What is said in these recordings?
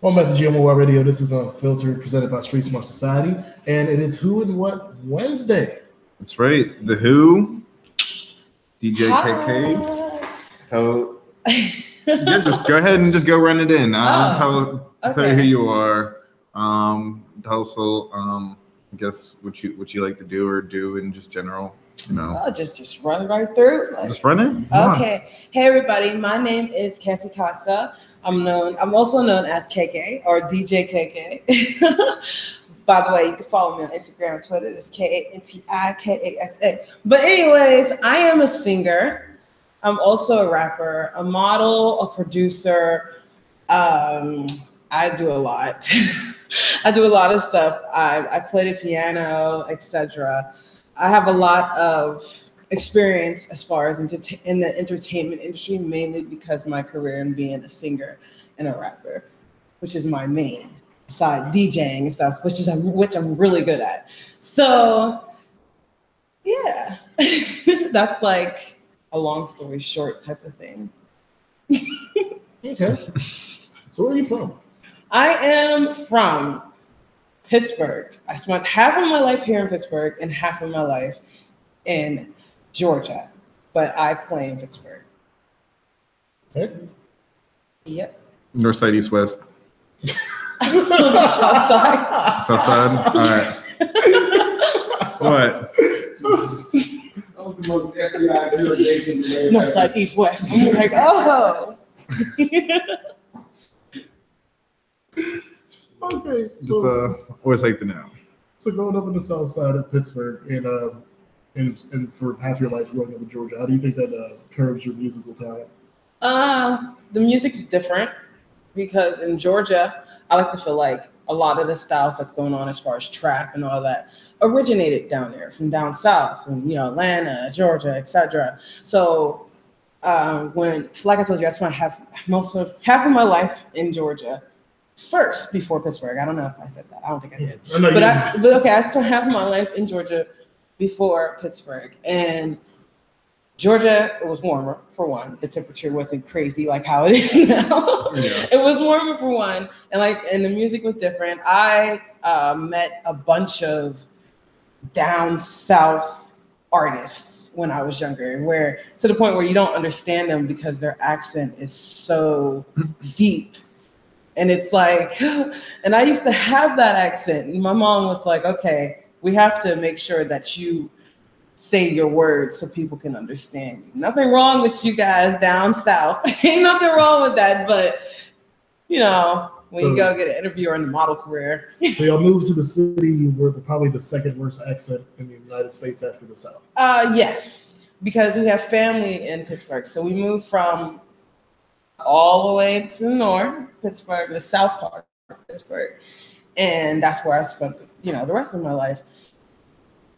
Welcome back to GMOY Radio. This is UnFiltered, presented by Street Smart Society, and it is Who and What Wednesday. That's right. The Who, DJ KK. Yeah, just go ahead and just go run it in. Tell you who you are. Also, I guess what you like to do or do in just general. I'll just run right through. Just run it. Okay. Hey everybody, my name is Kanti Kasa. I'm also known as KK or DJ KK. By the way, you can follow me on Instagram, Twitter. It's KantiKasa. But anyways, I am a singer. I'm also a rapper, a model, a producer. I do a lot. I do a lot of stuff. I play the piano, etc. I have a lot of experience as far as in the entertainment industry, mainly because of my career in being a singer and a rapper, which is my main side, DJing and stuff, which I'm really good at. So yeah, that's like a long story short type of thing. Okay. So where are you from? I am from Pittsburgh. I spent half of my life here in Pittsburgh and half of my life in Georgia, but I claim Pittsburgh. Okay. Yep. North side, east, west. South side. South side. All right. What? That was the most FBI interrogation. North side, east, west. I'm like, oh. Okay. Just always like to know. So growing up in the south side of Pittsburgh and for half your life growing up in Georgia, how do you think that curbs your musical talent? The music's different because in Georgia, I like to feel like a lot of the styles that's going on as far as trap and all that originated down there from down south and Atlanta, Georgia, etc. So like I told you, I spent half of my life in Georgia. First, before Pittsburgh. I don't know if I said that. I don't think I did. But okay, I spent half of my life in Georgia before Pittsburgh. And Georgia, it was warmer, for one. The temperature wasn't crazy like how it is now. Yeah. It was warmer, for one. And the music was different. I met a bunch of down south artists when I was younger, where to the point where you don't understand them because their accent is so deep. And it's like, and I used to have that accent. And my mom was like, okay, we have to make sure that you say your words so people can understand you. Nothing wrong with you guys down south. Ain't nothing wrong with that. But, when you go get an interview or in the model career. So y'all moved to the city. You were probably the second worst accent in the United States after the South. Yes, because we have family in Pittsburgh. So we moved from all the way to the north, Pittsburgh, the south part of Pittsburgh. And that's where I spent, the rest of my life.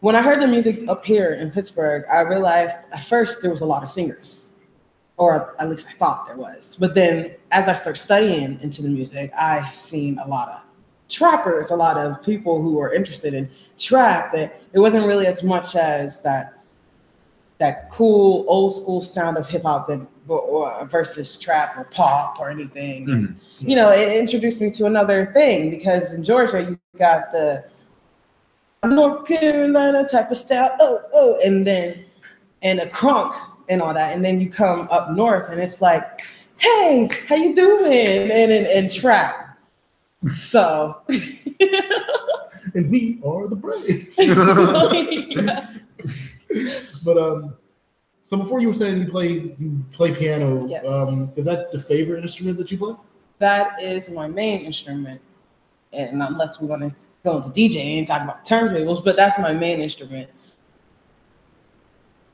When I heard the music up here in Pittsburgh, I realized at first there was a lot of singers, or at least I thought there was. But then as I started studying into the music, I seen a lot of trappers, a lot of people who were interested in trap, that it wasn't really as much as that cool old school sound of hip hop versus trap or pop or anything. Mm-hmm. And, it introduced me to another thing because in Georgia, you got the North Carolina type of style, and a crunk and all that. And then you come up north and it's like, hey, how you doing? And trap. So. And we are the Braves. Yeah. But so before you were saying you play piano, yes. Is that the favorite instrument that you play? That is my main instrument, and unless we want to go into DJing and talk about turntables, but that's my main instrument.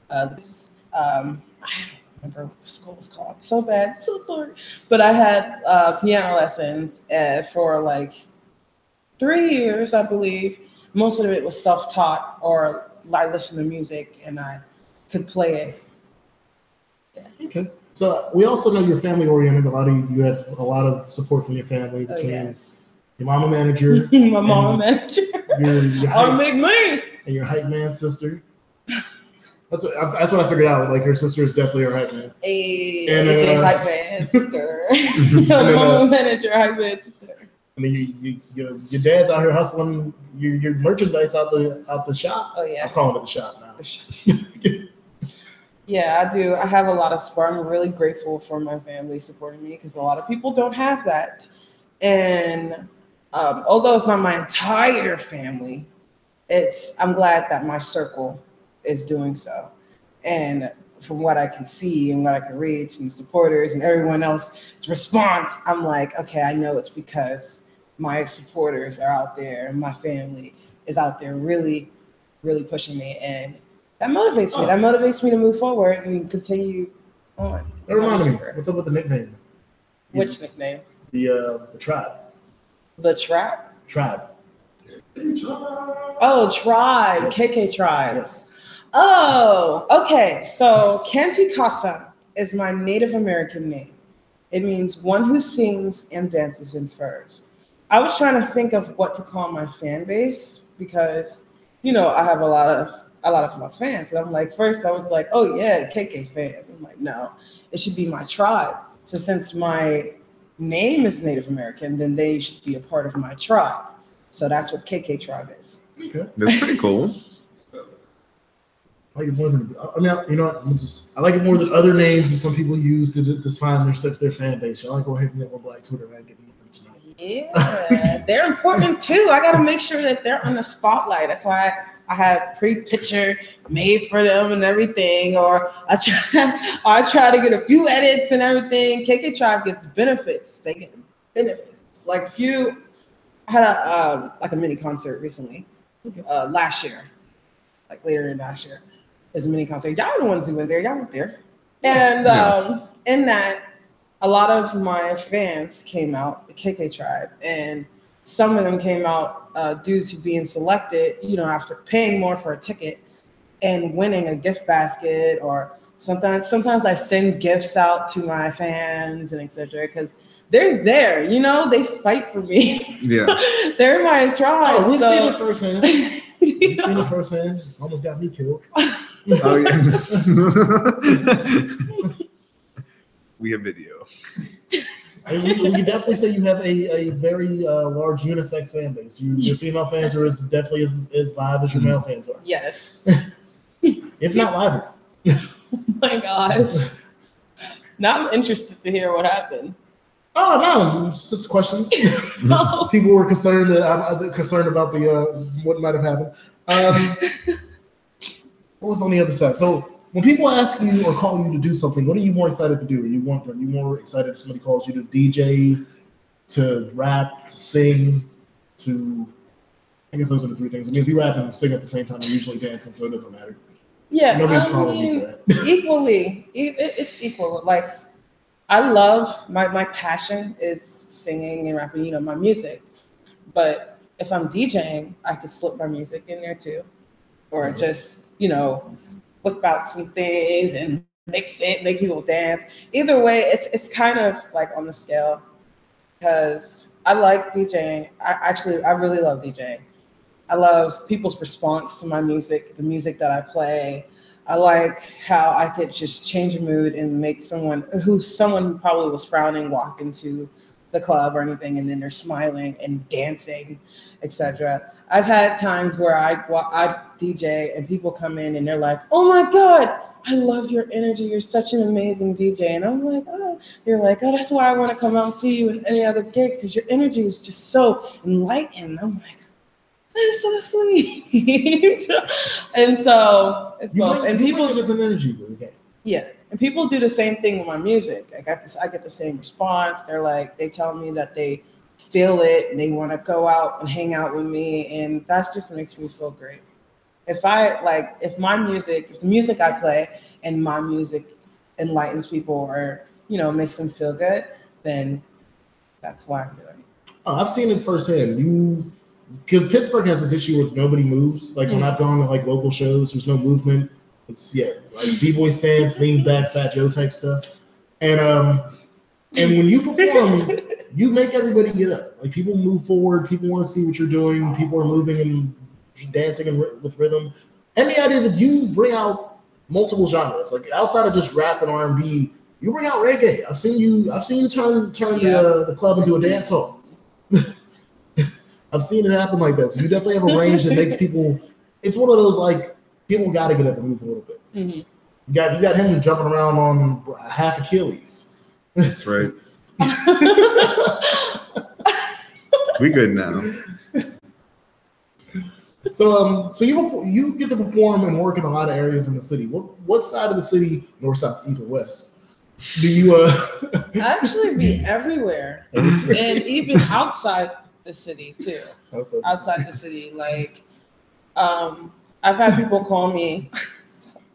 I don't remember what the school was called. So bad, so sorry. But I had piano lessons for like 3 years, I believe. Most of it was self-taught, or I listened to music and I could play it. Yeah. Okay. So we also know you're family oriented. You have a lot of support from your family between your mama manager. My mama manager. I'll make money. And your hype man sister. That's what I figured out. Like her sister is definitely her hype man. AJ's hype man sister. Mama manager, hype man sister. I mean, your dad's out here hustling your merchandise out the shop. Oh yeah, I'm calling it the shop now. Yeah, I do. I have a lot of support. I'm really grateful for my family supporting me because a lot of people don't have that. And although it's not my entire family, I'm glad that my circle is doing so. And from what I can see and what I can read from the supporters and everyone else's response, I'm like, okay, I know it's because my supporters are out there and my family is out there really, really pushing me. And that motivates me. That motivates me to move forward and continue on. That reminded me. What's up with the nickname? Which nickname? The tribe. The trap? Tribe. Oh, tribe. Yes. KK tribe. Yes. Oh, okay. So Kanti Kasa is my Native American name. It means one who sings and dances in furs. I was trying to think of what to call my fan base because, I have a lot of fans. And I'm like, first I was like, oh yeah, KK fans. I'm like, no, it should be my tribe. So since my name is Native American, then they should be a part of my tribe. So that's what KK tribe is. Okay. That's pretty cool. I like it more than I like it more than other names that some people use to define their fan base. I like go ahead and get one Black Twitter and get tonight. Yeah, they're important too. I got to make sure that they're on the spotlight. That's why I have pre-picture made for them and everything. Or I try to get a few edits and everything. KK Tribe gets benefits. They get benefits. Like I had a mini concert recently, last year, like later in last year. There's a mini concert. Y'all are the ones who went there. Y'all went there. And in that, a lot of my fans came out, the KK Tribe, and some of them came out due to being selected, after paying more for a ticket and winning a gift basket. Or sometimes I send gifts out to my fans and etc. because they're there, they fight for me. Yeah. They're my tribe. Oh, we've seen it firsthand. We've seen it firsthand. Almost got me killed. Oh yeah. We have video. And we can definitely say you have a very large unisex fan base. Your female fans are definitely as live as your male fans are. Yes. If not liver. Oh my gosh. Now I'm interested to hear what happened. Oh no, it's just questions. No. People were concerned about what might have happened. What was on the other side? So when people ask you or call you to do something, what are you more excited to do? Are you more excited if somebody calls you to DJ, to rap, to sing, to? I guess those are the three things. I mean, if you rap and sing at the same time, you're usually dancing, so it doesn't matter. Yeah, nobody's calling you for that. Equally, it's equal. Like I love my passion is singing and rapping. My music. But if I'm DJing, I could slip my music in there too, or just whip out some things and mix it, make people dance. Either way, it's kind of like on the scale because I like DJing. I really love DJing. I love people's response to my music, the music that I play. I like how I could just change a mood and make someone who probably was frowning walk into the club or anything, and then they're smiling and dancing, etc. I've had times where I DJ and people come in and they're like, "Oh my God, I love your energy. You're such an amazing DJ." And I'm like, "Oh," you're like, "Oh, that's why I want to come out and see you in any other gigs because your energy was just so enlightened." I'm like, "That is so sweet." And so it's both. And people bring a different energy to the game. Yeah. And people do the same thing with my music. I get the same response. They tell me that they feel it and they want to go out and hang out with me. And that just makes me feel great. If the music I play and my music enlightens people or, makes them feel good, then that's why I'm doing it. Oh, I've seen it firsthand. Because Pittsburgh has this issue with nobody moves. Like when I've gone to local shows, there's no movement. It's like B-boy stance, lean back, Fat Joe type stuff. And when you perform, you make everybody get up. Like people move forward, people want to see what you're doing, people are moving and dancing and with rhythm. And the idea that you bring out multiple genres, like outside of just rap and R&B, you bring out reggae. I've seen you turn the club into a dance hall. I've seen it happen like that. So you definitely have a range that makes people. It's one of those like people got to get up and move a little bit. Mm-hmm. You got him jumping around on half Achilles. That's right. We good now. So you get to perform and work in a lot of areas in the city. What side of the city, north, south, east, or west, do you? I actually be everywhere, and even outside the city too. Outside the city, like, I've had people call me.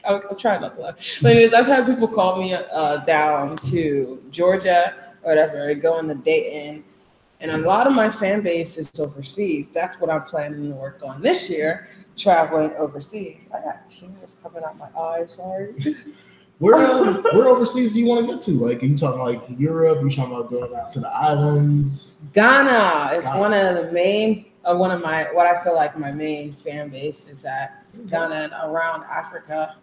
I'll try not to laugh. But anyways, I've had people call me down to Georgia or whatever, and go on the Dayton. And a lot of my fan base is overseas. That's what I'm planning to work on this year, traveling overseas. I got tears coming out my eyes, sorry. Where overseas do you want to get to? Like, are you talking like Europe? You talking about going out to the islands? Ghana is one of the main, what I feel like my main fan base is at. Ghana and around Africa.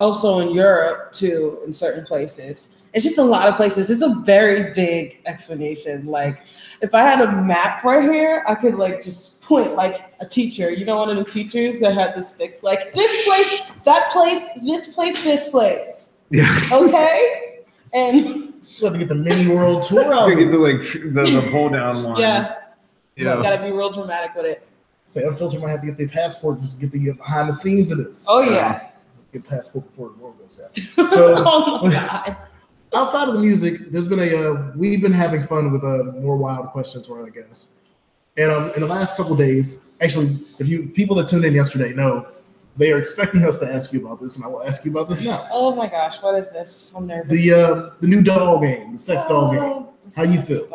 Also in Europe too, in certain places. It's just a lot of places. It's a very big explanation. Like, if I had a map right here, I could like just point like a teacher. You know, one of the teachers that had the stick, like this place, that place, this place, this place. Yeah. Okay. And you have to get the mini world tour out. You get the pull down one. Yeah. Yeah. You gotta be real dramatic with it. Say UnFiltered might have to get their passport just to get the behind the scenes of this. Oh yeah. Get passport before the world goes out. So oh my God. Outside of the music, there's been we've been having fun with more wild questions for our guests. And in the last couple of days, actually, people that tuned in yesterday know they are expecting us to ask you about this, and I will ask you about this now. Oh my gosh, what is this? I'm nervous. The new doll game, the sex doll game. How you feel?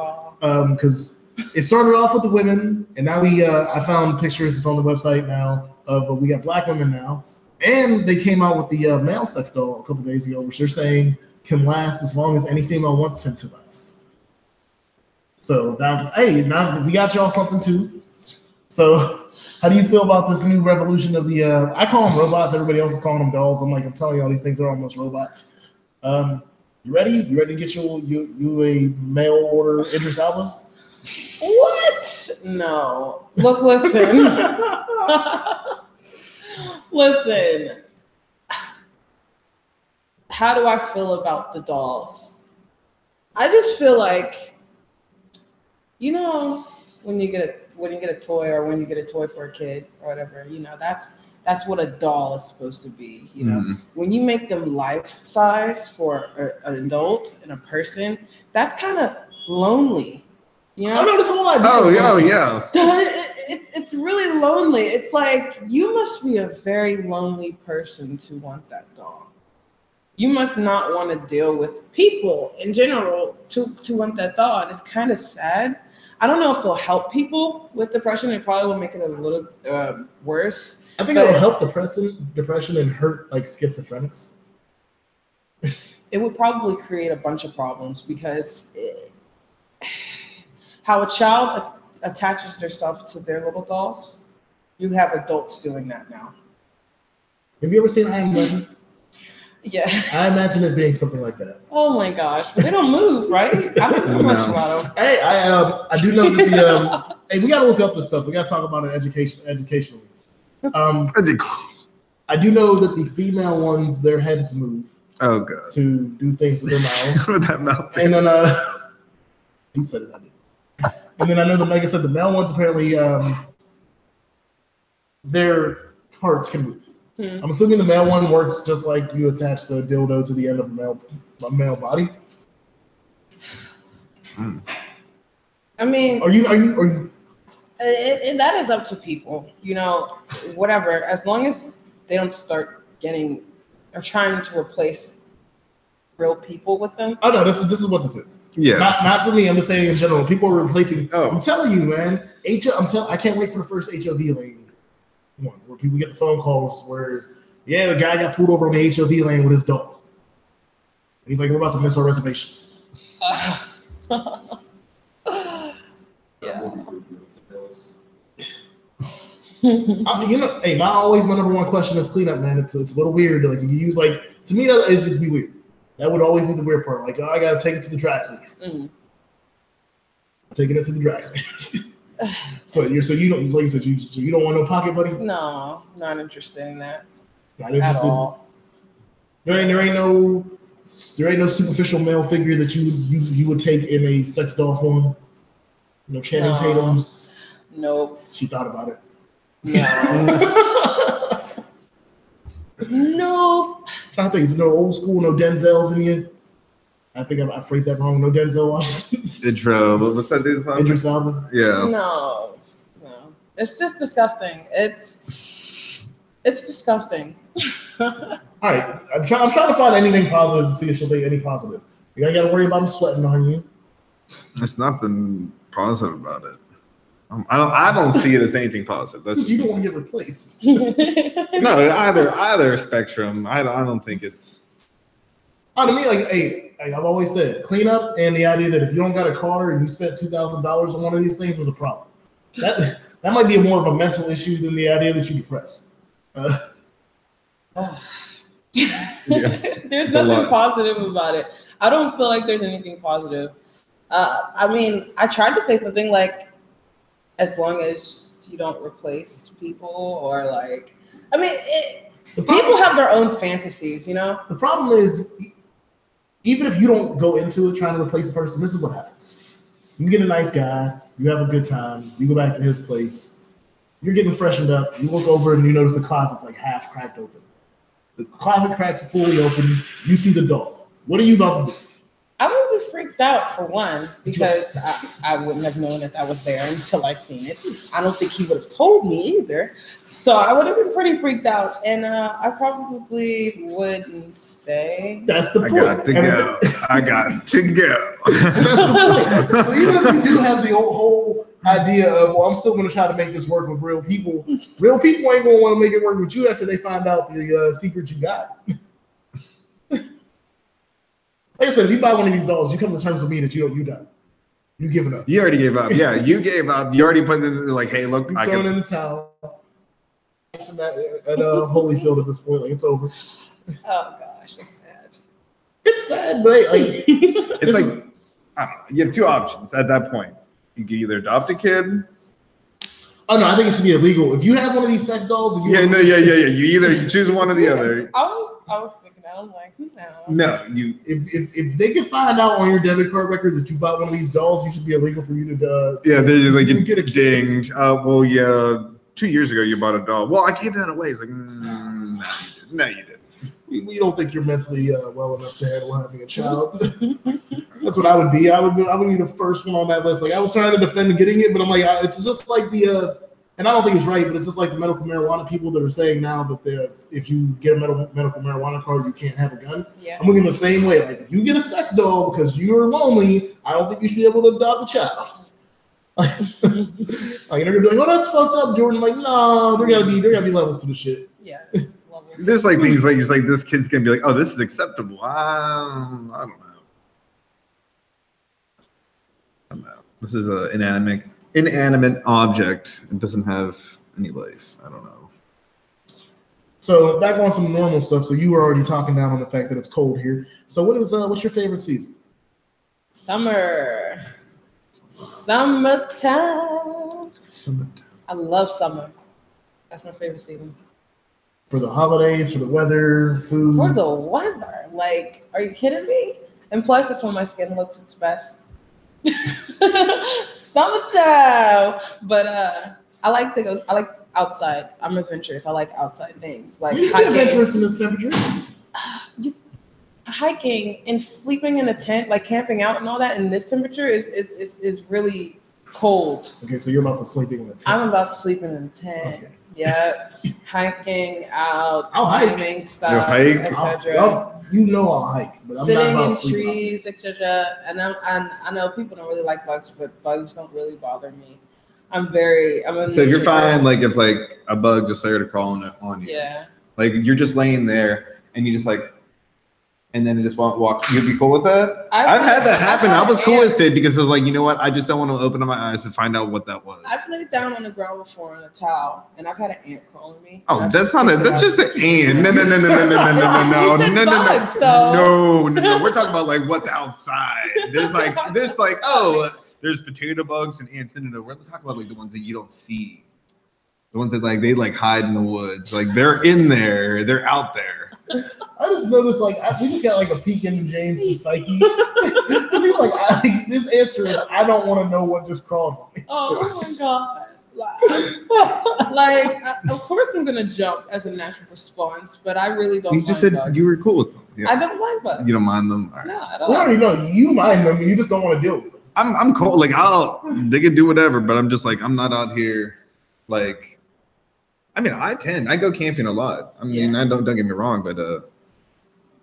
Because it started off with the women, and now I found pictures. It's on the website now of we got black women now, and they came out with the male sex doll a couple days ago, which they're saying can last as long as any female wants it to last. So now we got y'all something too. So how do you feel about this new revolution of the? I call them robots. Everybody else is calling them dolls. I'm telling you, all these things are almost robots. You ready? You ready to get you a mail order Idris Elba? What? No. Look, listen. Listen. How do I feel about the dolls? I just feel like, you know, when you get a toy or when you get a toy for a kid or whatever, you know, that's what a doll is supposed to be. You know, when you make them life size for an adult and a person, that's kind of lonely. You know? I know this whole idea. Oh yeah. It's really lonely. It's like you must be a very lonely person to want that doll. You must not want to deal with people in general to want that doll. And it's kind of sad. I don't know if it'll help people with depression. It probably will make it a little worse. I think it'll help depression and hurt like schizophrenics. It would probably create a bunch of problems because how a child attaches themselves to their little dolls, you have adults doing that now. Have you ever seen I Am Legend? Yeah. I imagine it being something like that. Oh my gosh. But they don't move, right? I don't know much about them. Hey, I do know that hey, we gotta look up this stuff. We gotta talk about it educationally. I do know that the female ones, their heads move. Oh god. To do things with their mouths. With that mouth. And then he said it, I did. And then I know like I said, the male ones apparently their parts can move. I'm assuming the male one works just like you attach the dildo to the end of a male body. I mean, are you? That is up to people, you know, whatever. As long as they don't start getting or trying to replace real people with them. Oh no, this is what this is. Yeah, not for me. I'm just saying in general. People are replacing. Oh, I'm telling you, man. I can't wait for the first HOV lane. One where people get the phone calls where the guy got pulled over on the HOV lane with his dog. And he's like, we're about to miss our reservation. Yeah. My number one question is cleanup, man. It's a little weird. Like if you use to me that is just be weird. That would always be the weird part. Like, I gotta take it to the dry cleaner. Taking it to the dry cleaner. So you don't, like you said, you don't want no pocket buddy? No, not interested in that. Not interested. At all. There ain't no superficial male figure that you would take in a sex doll form. No Channing Tatum's. Nope. She thought about it. No. Nope. I think it's no old school, no Denzels in you. I think I phrased that wrong. No Denzel Washington. What's that dude's last name? Idris Elba. Yeah. No. It's just disgusting. It's disgusting. All right, I'm trying to find anything positive to see if she'll take any positive. You got to worry about them sweating on you. There's nothing positive about it. I don't see it as anything positive. That's you don't want to get replaced. No, either spectrum. I don't think it's. To me, I've always said, cleanup and the idea that if you don't got a car and you spent $2,000 on one of these things was a problem. That might be more of a mental issue than the idea that you're depressed. There's nothing positive about it. I don't feel like there's anything positive. I mean, I tried to say something like, as long as you don't replace people, or like, I mean, people have their own fantasies, you know? The problem is, even if you don't go into it trying to replace a person, this is what happens. You get a nice guy, you have a good time, you go back to his place, you're getting freshened up, you look over and you notice the closet's like half cracked open. The closet cracks are fully open, you see the doll. What are you about to do? I would be freaked out for one, because I wouldn't have known that was there until I seen it. I don't think he would have told me either. So I would have been pretty freaked out, and I probably wouldn't stay. That's the point. I got to go. That's the point. So even if you do have the whole idea of, well, I'm still going to try to make this work with real people ain't going to want to make it work with you after they find out the secret you got. Like I said, if you buy one of these dolls, you come to terms with me that you done. You giving up. You already gave up. Yeah, you gave up. You already put it in, like, hey, look, I can. In the towel. At Holyfield at this point, like, it's over. Oh gosh, it's sad. It's sad, but it's like, I don't know. You have two options at that point. You can either adopt a kid. Oh no, I think it should be illegal. If you have one of these sex dolls, You either choose one or the other. I was thinking that. I'm like, no. No, if they can find out on your debit card record that you bought one of these dolls, you should be illegal for you to. They're like get dinged. Well, yeah. 2 years ago, you bought a doll. Well, I gave that away. It's like, no, you didn't. We don't think you're mentally well enough to handle having a child. That's what I would be. I would be the first one on that list. Like, I was trying to defend getting it, but I'm like, it's just like and I don't think it's right, but it's just like the medical marijuana people that are saying now that if you get a medical marijuana card, you can't have a gun. Yeah. I'm looking the same way. Like, if you get a sex doll because you're lonely, I don't think you should be able to adopt a child. Like, they're gonna be like, oh, that's fucked up, Jordan. Like, no, there gotta be levels to the shit. Yeah. There's like things like it's like this kid's gonna be like, oh, this is acceptable. I don't know. This is an inanimate object. It doesn't have any life. I don't know. So back on some normal stuff. So you were already talking down on the fact that it's cold here. So what's your favorite season? Summertime. I love summer. That's my favorite season. For the holidays, for the weather, food. For the weather. Like, are you kidding me? And plus, that's when my skin looks its best. Summertime. But I like outside. I'm adventurous. I like outside things. Like, you can be adventurous in this temperature. Hiking and sleeping in a tent, like camping out and all that in this temperature is really cold. Okay, so you're about to sleeping in a tent. I'm about to sleep in a tent. Okay. Yeah, hiking out, I'll climbing hike. stuff, etc. I'll hike, but I'm sitting not about in trees, etc. And I know people don't really like bugs, but bugs don't really bother me. So if you're fine, like if like a bug just started crawling on you, yeah, like you're just laying there and you just like. And then it just won't walk. You'd be cool with that? I've had that happen. I was cool with it because I was like, you know what? I just don't want to open up my eyes to find out what that was. I've laid down on the ground before on a towel, and I've had an ant crawling me. Oh, that's just an ant. No. We're talking about like what's outside. There's like, oh, there's potato bugs and ants. No. We're talking about like the ones that you don't see. The ones that like they like hide in the woods. Like they're in there. They're out there. I just noticed like we just got like a peek into James' psyche. He's like, this answer is I don't want to know what just crawled on me. Oh my god. Like, of course I'm gonna jump as a natural response, but I really don't. You just said bugs. you were cool with them. Yeah. I don't like bugs. You don't mind them? Right. No, I don't. Well, I already know you mind them, you just don't want to deal with them. I'm cool. Like they can do whatever, but I'm just like I'm not out here. Like, I mean, I go camping a lot. I mean, I don't get me wrong, but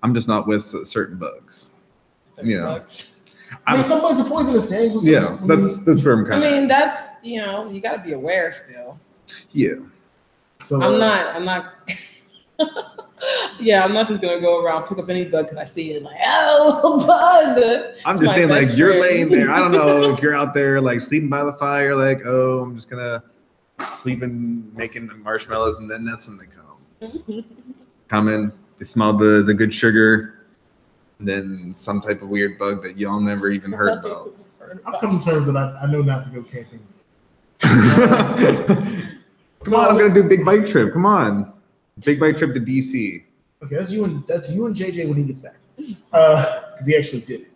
I'm just not with certain bugs. Bugs. I mean, some bugs are poisonous, James. Yeah, that's where I'm kind of. I mean, that's you got to be aware still. Yeah. So I'm not. Yeah, I'm not just gonna go around pick up any bug because I see it like bug. I'm just saying, like you're laying there. I don't know if you're out there like sleeping by the fire, like I'm just gonna sleep and making marshmallows, and then that's when they come. Come in, they smell the good sugar. Then some type of weird bug that y'all never even heard about. I've come to terms that I know not to go camping. Come on, I'm gonna do a big bike trip. Come on, big bike trip to DC. Okay, that's you and JJ when he gets back, because he actually did it.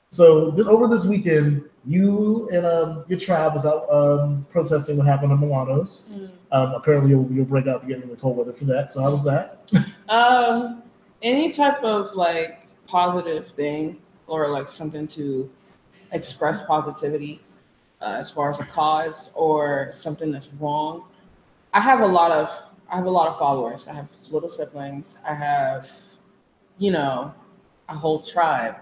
So over this weekend, you and your tribe was out protesting what happened in Milano's. Apparently, you'll break out to get in the cold weather for that. So how was that? Any type of like positive thing or like something to express positivity as far as a cause or something that's wrong. I have a lot of followers. I have little siblings. I have, a whole tribe.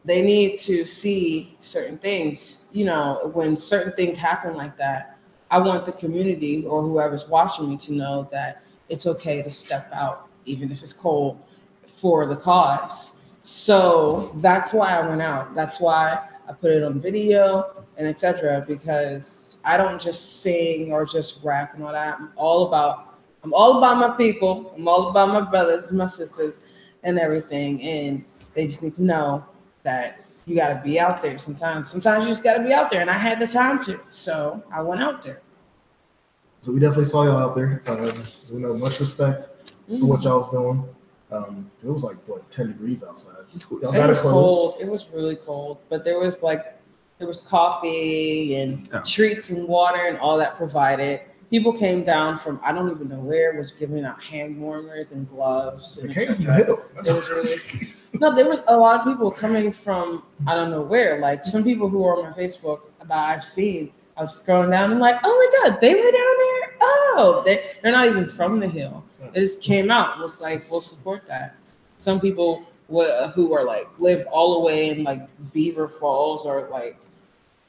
They need to see certain things, when certain things happen like that. I want the community or whoever's watching me to know that it's okay to step out, even if it's cold, for the cause. So that's why I went out. That's why I put it on video and etc. Because I don't just sing or just rap and all that. I'm all about my people. I'm all about my brothers, my sisters, and everything. And they just need to know that you got to be out there sometimes. Sometimes you just got to be out there. And I had the time to. So I went out there. So we definitely saw y'all out there. Much respect for what y'all was doing. It was like 10 degrees outside. It was cold. It was really cold, but there was coffee and treats and water and all that provided. People came down from I don't even know where, was giving out hand warmers and gloves. And came from the hill. There was a lot of people coming from I don't know where. Like some people who are on my Facebook that I've seen. I was scrolling down. I'm like, oh my god, they were down there. Oh, they're not even from the hill. It just came out. It was like, we'll support that. Some people who are like live all the way in like Beaver Falls or like,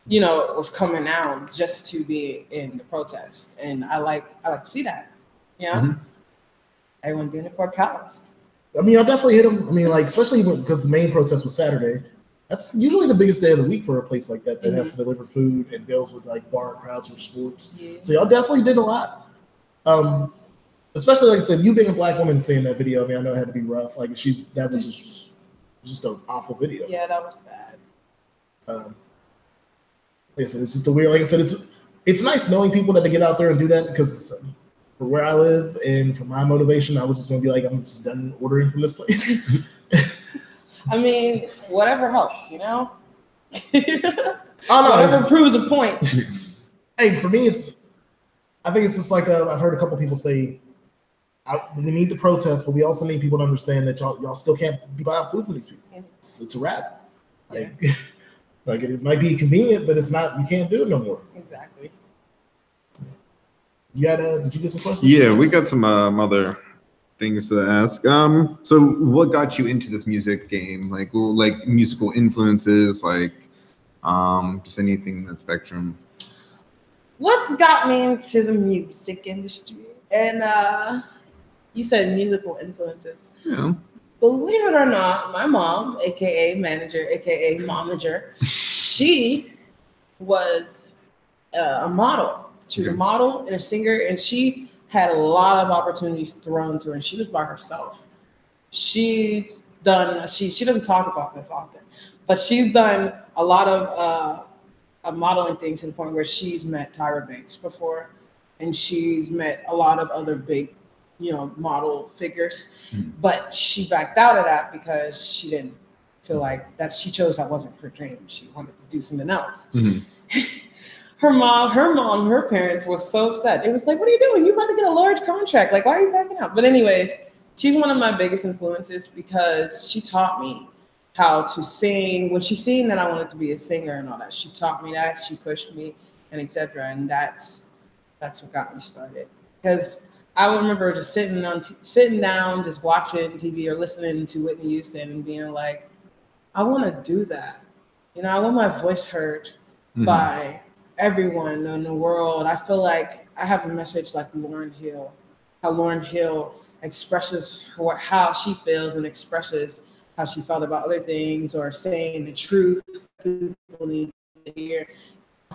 was coming out just to be in the protest, and I like to see that. Everyone doing it for cause. I mean, I definitely hit them. I mean, like especially because the main protest was Saturday. That's usually the biggest day of the week for a place like that has to deliver food and deals with like bar crowds for sports. Yeah. So y'all definitely did a lot. Especially like I said, you being a black woman seeing that video. I mean, I know it had to be rough. Like that was just an awful video. Yeah, that was bad. Like I said, it's just a weird. Like I said, it's nice knowing people that they get out there and do that because for where I live and for my motivation, I was just gonna be like, I'm just done ordering from this place. I mean, whatever helps, whatever proves a point. Hey, for me, I think it's just like I've heard a couple people say, we need the protest, but we also need people to understand that y'all still can't be buying food from these people. Yeah. It's a wrap. Like it might be convenient, but it's not. You can't do it no more. Exactly. Did you get some questions? Yeah, we got some other things to ask. So what got you into this music game? Like musical influences, like just anything in that spectrum. What's got me into the music industry? And you said musical influences. Yeah. Believe it or not, my mom, aka manager, aka momager, she was a model. She was a model and a singer, and she had a lot of opportunities thrown to her, and she was by herself. She's done, she doesn't talk about this often, but she's done a lot of modeling things to the point where she's met Tyra Banks before, and she's met a lot of other big, model figures. But she backed out of that because she didn't feel like that. She chose that wasn't her dream. She wanted to do something else. Her parents were so upset. It was like, what are you doing? You're about to get a large contract. Like, why are you backing out? But anyways, she's one of my biggest influences because she taught me how to sing. When she seen that I wanted to be a singer and all that, she taught me that. She pushed me and etc. And that's what got me started. Because I remember just sitting down, just watching TV or listening to Whitney Houston and being like, I want to do that. I want my voice heard by everyone in the world. I feel like I have a message like Lauryn Hill, how Lauryn Hill expresses how she feels and expresses how she felt about other things, or saying the truth people need to hear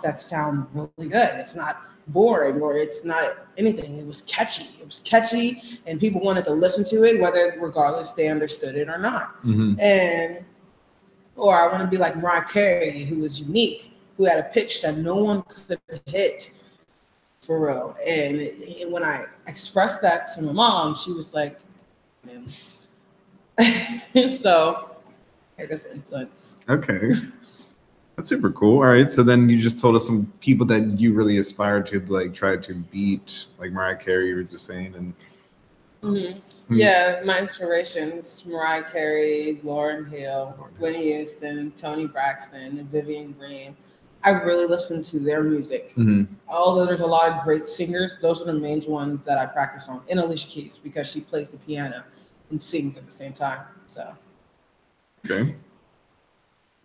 that sound really good. It's not boring or it's not anything. It was catchy and people wanted to listen to it, whether regardless they understood it or not. Or I want to be like Mariah Carey, who was unique, who had a pitch that no one could hit for real. And when I expressed that to my mom, she was like, man. So I guess influence. Okay. That's super cool. All right. So then you just told us some people that you really aspire to like try to beat, like Mariah Carey, you were just saying. And yeah, my inspirations: Mariah Carey, Lauryn Hill, Whitney Houston, Toni Braxton, and Vivian Green. I really listen to their music. Although there's a lot of great singers, those are the main ones that I practice on. And Alicia Keys, because she plays the piano and sings at the same time. So. Okay.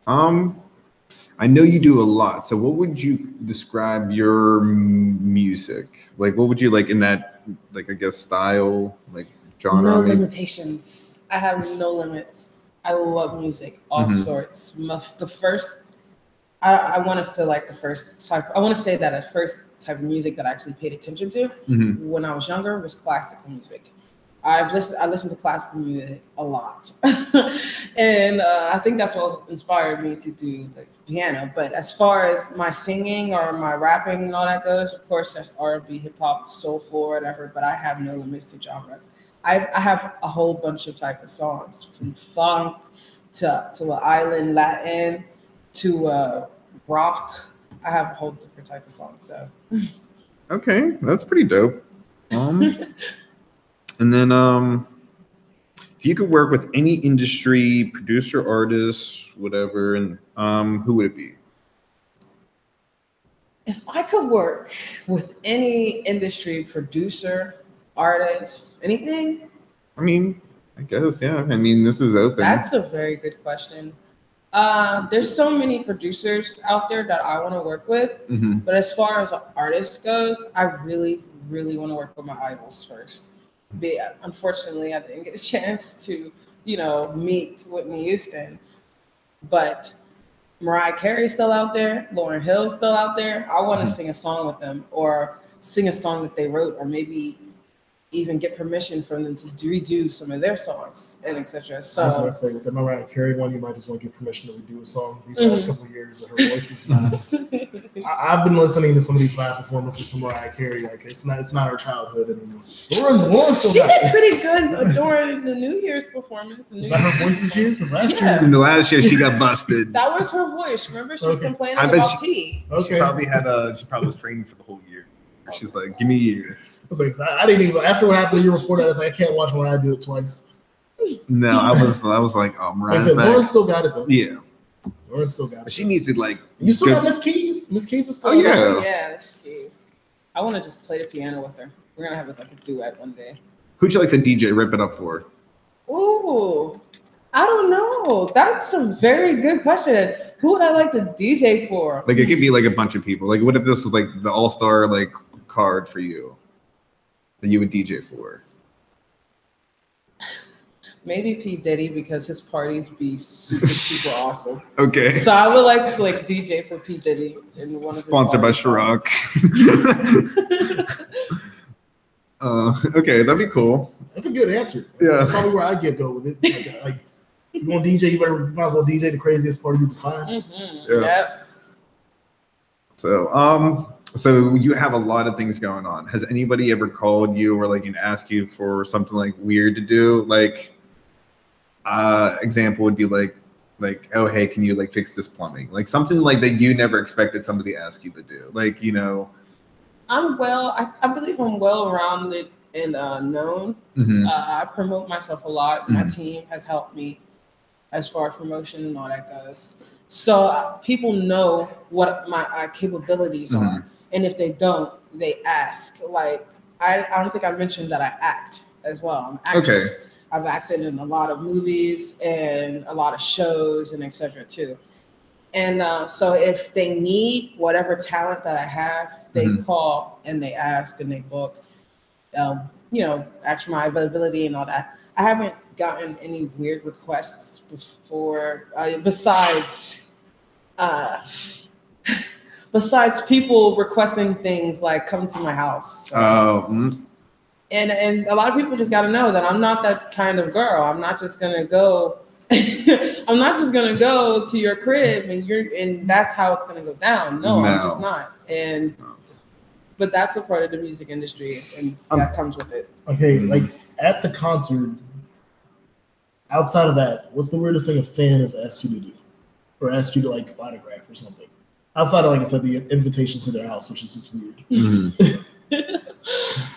I know you do a lot. So what would you describe your music? Like, what would you like in that, like, I guess, style, like genre? No limitations. I have no limits. I love music, all sorts. I want to feel like the first type. I want to say that the first type of music that I actually paid attention to when I was younger was classical music. I listened to classical music a lot, and I think that's what inspired me to do the piano. But as far as my singing or my rapping and all that goes, of course, that's R&B, hip hop, soulful, whatever. But I have no limits to genres. I have a whole bunch of type of songs, from funk to an island Latin to rock. I have a whole different types of songs. So. Okay, that's pretty dope. And then if you could work with any industry, producer, artist, whatever, and who would it be? If I could work with any industry, producer, artist, anything? I mean, I guess, yeah. I mean, this is open. That's a very good question. There's so many producers out there that I want to work with, but as far as an artist goes, I really, really want to work with my idols first. Unfortunately, I didn't get a chance to, meet Whitney Houston, but Mariah Carey's still out there, Lauryn Hill's still out there. I want to sing a song with them, or sing a song that they wrote, or maybe even get permission from them to redo some of their songs and etc. So I was gonna say, with the Mariah Carey one, you might just want to get permission to redo a song. These last couple of years, her voice is not. I've been listening to some of these live performances from Mariah Carey. Like it's not her childhood anymore. Lauren still she got did it. pretty good during the New Year's performance. Was that her voice this year? Because last year, In the last year, she got busted. that was her voice. Remember, she was complaining I bet about tea. She probably was training for the whole year. She's like, give me a year. I was like, I didn't even. After what happened the year before that, I was like, I can't watch Mariah do it twice. No, I was like, oh, Mariah's like I said, back. Lauren still got it though. Yeah. Lauren still got it. But she needs to like. You still got Miss Keys? Miss Keys is still. Oh yeah. Yeah, that's Keys. I want to just play the piano with her. We're gonna have like a duet one day. Who'd you like to DJ rip it up for? Ooh, I don't know. That's a very good question. Who would I like to DJ for? Like it could be like a bunch of people. Like what if this was like the all-star like card for you that you would DJ for? Maybe P. Diddy, because his parties be super, super awesome. Okay. So I would like to like DJ for P. Diddy in one of Sponsored by Ciroc. Okay, that'd be cool. That's a good answer. Yeah. That's probably where I go with it. Like if you want to DJ, you might as well DJ the craziest party you can find. Yeah. Yep. So you have a lot of things going on. Has anybody ever called you or like asked you for something like weird to do? Like, example would be like, oh hey, can you like fix this plumbing? Like something like that you never expected somebody to ask you to do. Like, you know. I believe I'm well-rounded and known. Mm-hmm. I promote myself a lot. My team has helped me as far as promotion and all that goes. So people know what my capabilities are. And if they don't, they ask. Like, I don't think I mentioned that I act as well. I'm an actress. Okay. I've acted in a lot of movies and a lot of shows and etc. too. And so if they need whatever talent that I have, they call and they ask and they book, ask for my availability and all that. I haven't gotten any weird requests before, besides people requesting things like come to my house. And a lot of people just got to know that I'm not that kind of girl. I'm not just gonna go. I'm not just gonna go to your crib and that's how it's gonna go down. No, I'm just not. But that's a part of the music industry, and that comes with it. Okay, like at the concert. Outside of that, what's the weirdest thing a fan has asked you to do, or asked you to like autograph or something? Outside of, like I said, the invitation to their house, which is just weird.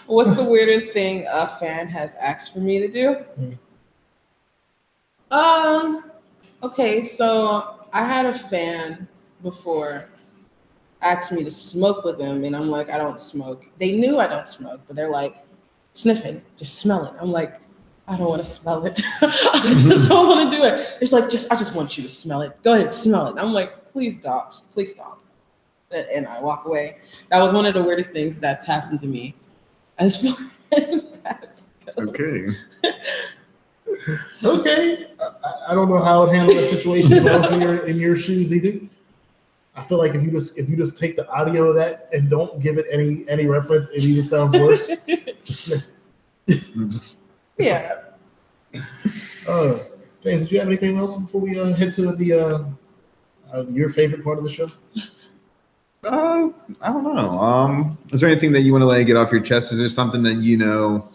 What's the weirdest thing a fan has asked for me to do? Okay, so I had a fan before ask me to smoke with them, and I'm like, I don't smoke. They knew I don't smoke, but they're like, sniff it, just smell it. I'm like, I don't want to smell it. I just don't want to do it. It's like, I just want you to smell it. Go ahead, smell it. I'm like, please stop. And I walk away. That was one of the weirdest things that's happened to me. As far as that goes. Okay. Okay. I don't know how I'd handle that situation if I was in your shoes either. I feel like if you just take the audio of that and don't give it any reference, it even sounds worse. Just sniff it. Yeah. James, did you have anything else before we head to the your favorite part of the show? I don't know. Is there anything that you want to like get off your chest? Is there something that you know?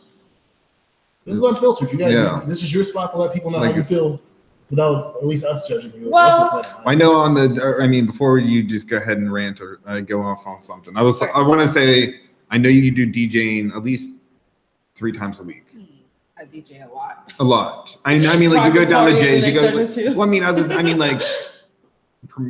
This is unfiltered. This is your spot to let people know how you feel without at least us judging you. Well, I know before you just go ahead and rant or go off on something. I want to say, I know you do DJing at least 3 times a week. I DJ a lot. A lot. I mean, like you go down the J's, you go. Well,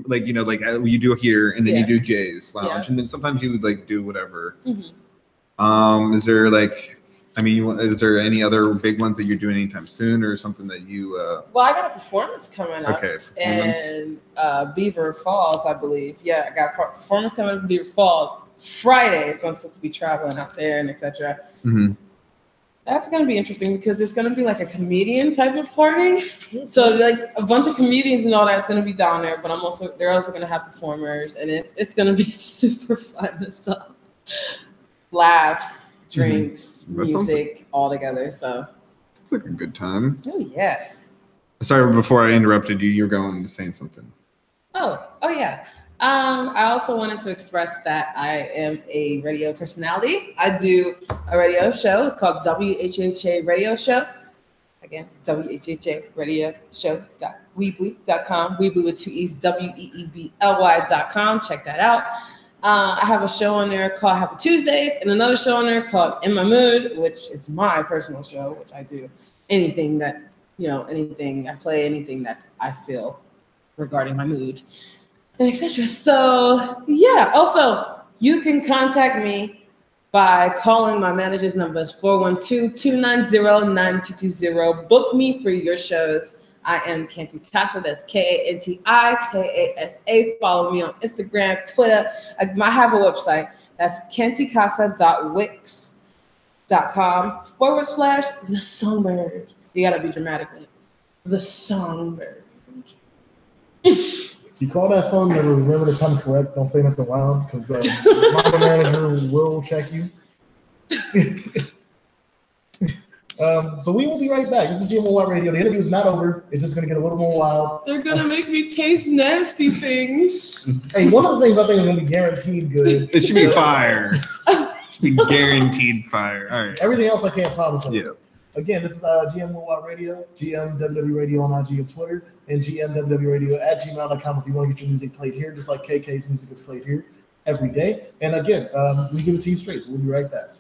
like you know, like you do here, and then you do Jay's Lounge, and then sometimes you would like do whatever. Is there like, is there any other big ones that you're doing anytime soon, or something that you? Well, I got a performance coming up. Okay, in Beaver Falls, I believe. Yeah, I got a performance coming up in Beaver Falls Friday, so I'm supposed to be traveling out there and etc. That's going to be interesting because it's going to be like a comedian type of party. So like a bunch of comedians and all that's going to be down there, but they're also going to have performers, and it's going to be super fun and stuff. Laughs, drinks, music, all together. So it's like a good time. Oh yes. Sorry, before I interrupted you, you're going to saying something. Oh yeah. I also wanted to express that I am a radio personality. I do a radio show. It's called WHHA Radio Show. Again, it's WHHA Radio Show.weebly.com. Weebly with 2 E's, WEEBLY.com. Check that out. I have a show on there called Happy Tuesdays, and another show on there called In My Mood, which is my personal show, which I do anything I play anything that I feel regarding my mood. And etc. So yeah, also you can contact me by calling my manager's numbers 412-290-9220. Book me for your shows. I am Kanti Kasa. That's KantiKasa. Follow me on Instagram, Twitter. I have a website. That's kantikasa.wix.com/The Songbird. You gotta be dramatic with it. The Songbird. If you call that phone number, remember to come correct. Don't say nothing loud, because my manager will check you. So we will be right back. This is GM Worldwide Radio. The interview is not over. It's just going to get a little more wild. They're going to make me taste nasty things. Hey, one of the things I think is going to be guaranteed good. It should be fire. It should be guaranteed fire. All right. Everything else I can't promise. Yeah. Again, this is GM Worldwide Radio, GMWW Radio on IG and Twitter, and GMWWRadio@gmail.com if you want to get your music played here, just like KK's music is played here every day. And again, we give it to you straight, so we'll be right back.